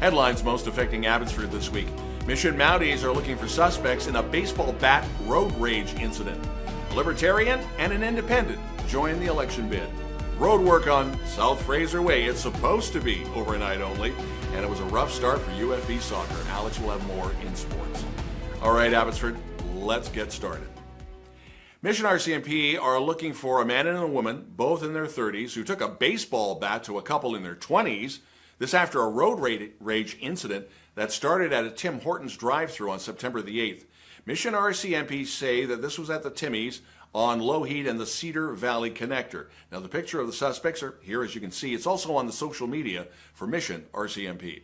Headlines most affecting Abbotsford this week. Mission Mounties are looking for suspects in a baseball bat road rage incident. A Libertarian and an Independent join the election bid. Road work on South Fraser Way. It's supposed to be overnight only, and it was a rough start for UFV Soccer. Alex will have more in sports. All right, Abbotsford, let's get started. Mission RCMP are looking for a man and a woman, both in their 30s, who took a baseball bat to a couple in their 20s. This after a road rage incident that started at a Tim Hortons drive-thru on September the 8th. Mission RCMP say that this was at the Timmy's on Lehn and the Cedar Valley Connector. Now, the picture of the suspects are here, as you can see. It's also on the social media for Mission RCMP.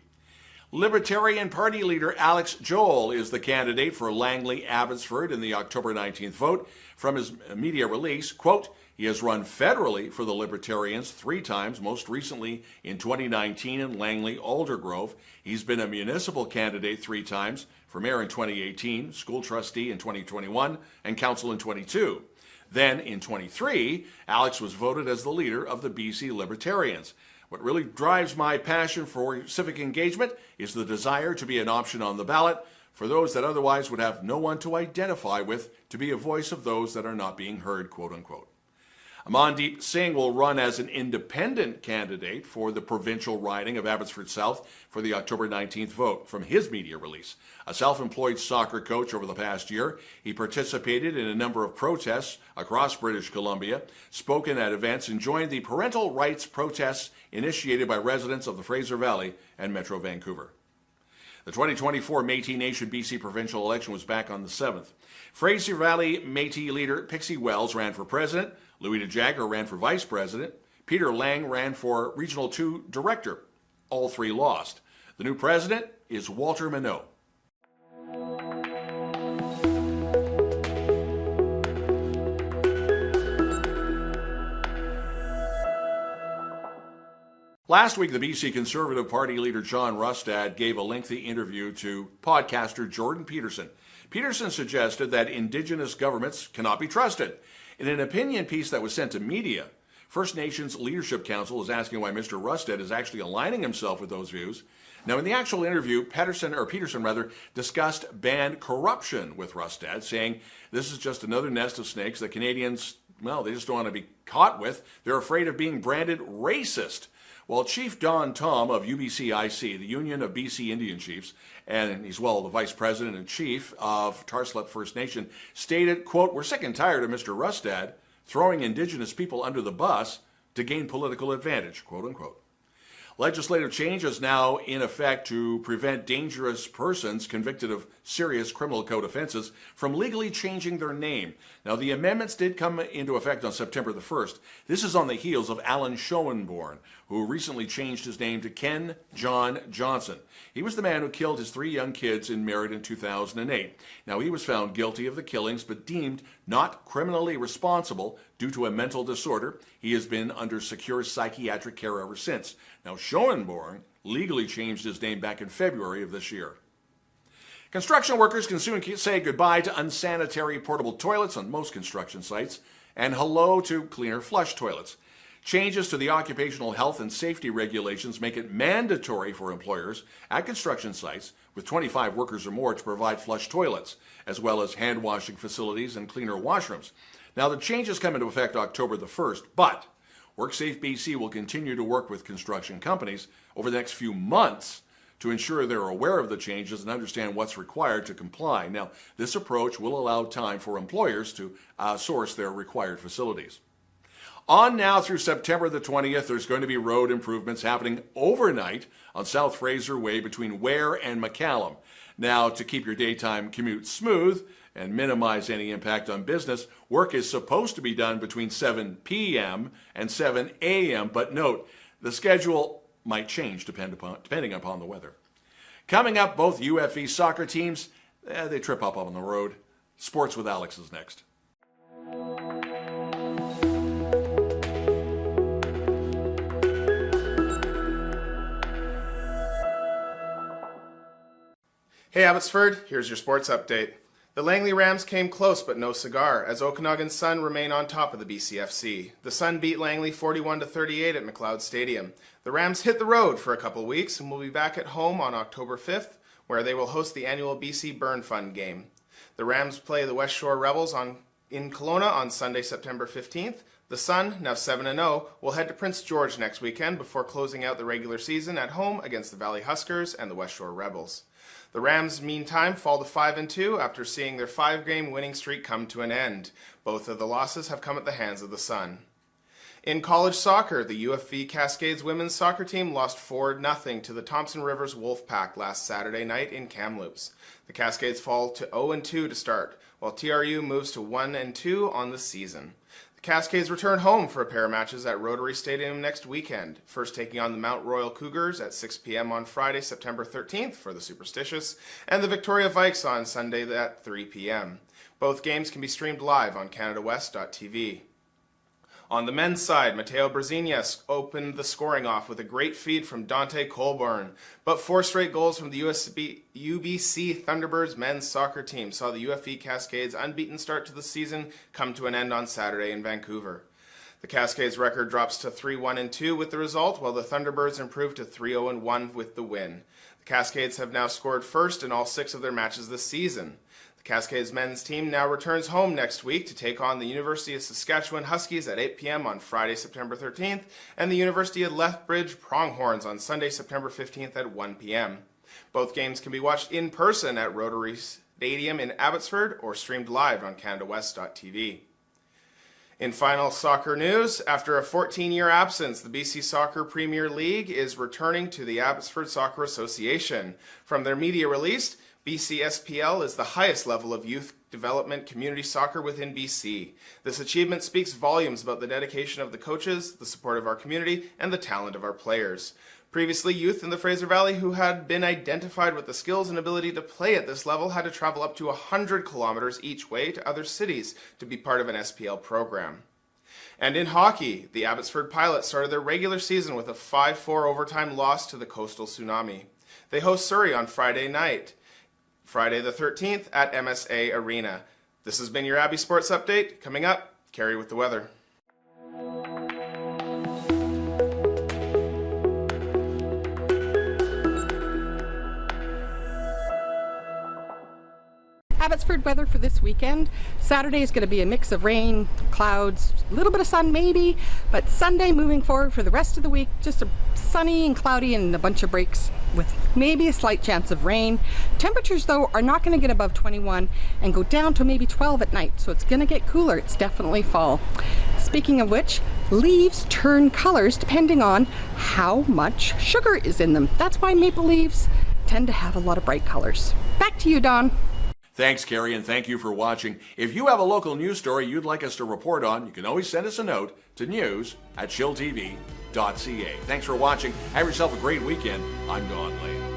Libertarian Party leader Alex Joel is the candidate for Langley Abbotsford in the October 19th vote. From his media release, quote, he has run federally for the Libertarians 3 times, most recently in 2019 in Langley Aldergrove. He's been a municipal candidate 3 times, for mayor in 2018, school trustee in 2021, and council in 22. Then in 23, Alex was voted as the leader of the BC Libertarians. What really drives my passion for civic engagement is the desire to be an option on the ballot for those that otherwise would have no one to identify with, to be a voice of those that are not being heard, quote unquote. Amandeep Singh will run as an independent candidate for the provincial riding of Abbotsford South for the October 19th vote. From his media release, a self-employed soccer coach over the past year, he participated in a number of protests across British Columbia, spoken at events, and joined the parental rights protests initiated by residents of the Fraser Valley and Metro Vancouver. The 2024 Métis Nation BC provincial election was back on the 7th. Fraser Valley Métis leader Pixie Wells ran for president. Louis Jagger ran for vice president. Peter Lehn ran for Regional 2 director. All 3 lost. The new president is Walter Minot. Last week, the BC Conservative Party leader John Rustad gave a lengthy interview to podcaster Jordan Peterson. Peterson suggested that Indigenous governments cannot be trusted. In an opinion piece that was sent to media, First Nations Leadership Council is asking why Mr. Rustad is actually aligning himself with those views. Now, in the actual interview, Peterson discussed banned corruption with Rustad, saying this is just another nest of snakes that Canadians, well, they just don't want to be caught with. They're afraid of being branded racist. Well, Chief Don Tom of UBCIC, the Union of BC Indian Chiefs, and he's, well, the Vice President and Chief of Tarslip First Nation, stated, quote, we're sick and tired of Mr. Rustad throwing Indigenous people under the bus to gain political advantage, quote unquote. Legislative change is now in effect to prevent dangerous persons convicted of serious criminal code offenses from legally changing their name. Now, the amendments did come into effect on September the 1st. This is on the heels of Alan Schoenborn, who recently changed his name to Ken John Johnson. He was the man who killed his 3 young kids in Merritt in 2008. Now, he was found guilty of the killings, but deemed not criminally responsible due to a mental disorder. He has been under secure psychiatric care ever since. Now, Schoenborn legally changed his name back in February of this year. Construction workers can soon say goodbye to unsanitary portable toilets on most construction sites and hello to cleaner flush toilets. Changes to the occupational health and safety regulations make it mandatory for employers at construction sites with 25 workers or more to provide flush toilets, as well as hand washing facilities and cleaner washrooms. Now, the changes come into effect October the 1st, but WorkSafe BC will continue to work with construction companies over the next few months to ensure they're aware of the changes and understand what's required to comply. Now, this approach will allow time for employers to source their required facilities. On now through September the 20th, there's going to be road improvements happening overnight on South Fraser Way between Ware and McCallum. Now, to keep your daytime commute smooth and minimize any impact on business, work is supposed to be done between 7 p.m. and 7 a.m., but note, the schedule might change depending upon the weather. Coming up, both UFV soccer teams, they trip up on the road. Sports with Alex is next. Hey Abbotsford, here's your sports update. The Langley Rams came close but no cigar, as Okanagan's Sun remain on top of the BCFC. The Sun beat Langley 41-38 at McLeod Stadium. The Rams hit the road for a couple weeks and will be back at home on October 5th, where they will host the annual BC Burn Fund game. The Rams play the West Shore Rebels in Kelowna on Sunday, September 15th. The Sun, now 7-0, will head to Prince George next weekend before closing out the regular season at home against the Valley Huskers and the West Shore Rebels. The Rams, meantime, fall to 5-2 after seeing their 5-game winning streak come to an end. Both of the losses have come at the hands of the Sun. In college soccer, the UFV Cascades women's soccer team lost 4-0 to the Thompson Rivers Wolfpack last Saturday night in Kamloops. The Cascades fall to 0-2 to start, while TRU moves to 1-2 on the season. The Cascades return home for a pair of matches at Rotary Stadium next weekend, first taking on the Mount Royal Cougars at 6 p.m. on Friday, September 13th for the Superstitious, and the Victoria Vikes on Sunday at 3 p.m. Both games can be streamed live on CanadaWest.tv. On the men's side, Mateo Brasinas opened the scoring off with a great feed from Dante Colborne, but 4 straight goals from the UBC Thunderbirds men's soccer team saw the UFV Cascades' unbeaten start to the season come to an end on Saturday in Vancouver. The Cascades' record drops to 3-1-2 with the result, while the Thunderbirds improved to 3-0-1 with the win. The Cascades have now scored first in all 6 of their matches this season. The Cascades men's team now returns home next week to take on the University of Saskatchewan Huskies at 8 p.m. on Friday, September 13th, and the University of Lethbridge Pronghorns on Sunday, September 15th at 1 p.m. Both games can be watched in person at Rotary Stadium in Abbotsford or streamed live on CanadaWest.tv. In final soccer news, after a 14-year absence, the BC Soccer Premier League is returning to the Abbotsford Soccer Association. From their media release, BCSPL is the highest level of youth development community soccer within BC. This achievement speaks volumes about the dedication of the coaches, the support of our community, and the talent of our players. Previously, youth in the Fraser Valley who had been identified with the skills and ability to play at this level had to travel up to 100 kilometers each way to other cities to be part of an SPL program. And in hockey, the Abbotsford Pilots started their regular season with a 5-4 overtime loss to the Coastal Tsunami. They host Surrey on Friday night, Friday the 13th at MSA Arena. This has been your Abbey Sports Update. Coming up, Cari with the weather. Abbotsford weather for this weekend. Saturday is going to be a mix of rain, clouds, a little bit of sun maybe, but Sunday moving forward for the rest of the week, just a sunny and cloudy and a bunch of breaks with maybe a slight chance of rain. Temperatures though are not going to get above 21 and go down to maybe 12 at night, so it's going to get cooler. It's definitely fall. Speaking of which, leaves turn colors depending on how much sugar is in them. That's why maple leaves tend to have a lot of bright colors. Back to you, Don. Thanks, Cari, and thank you for watching. If you have a local news story you'd like us to report on, you can always send us a note to news@chilltv.ca. Thanks for watching. Have yourself a great weekend. I'm Don Lehn.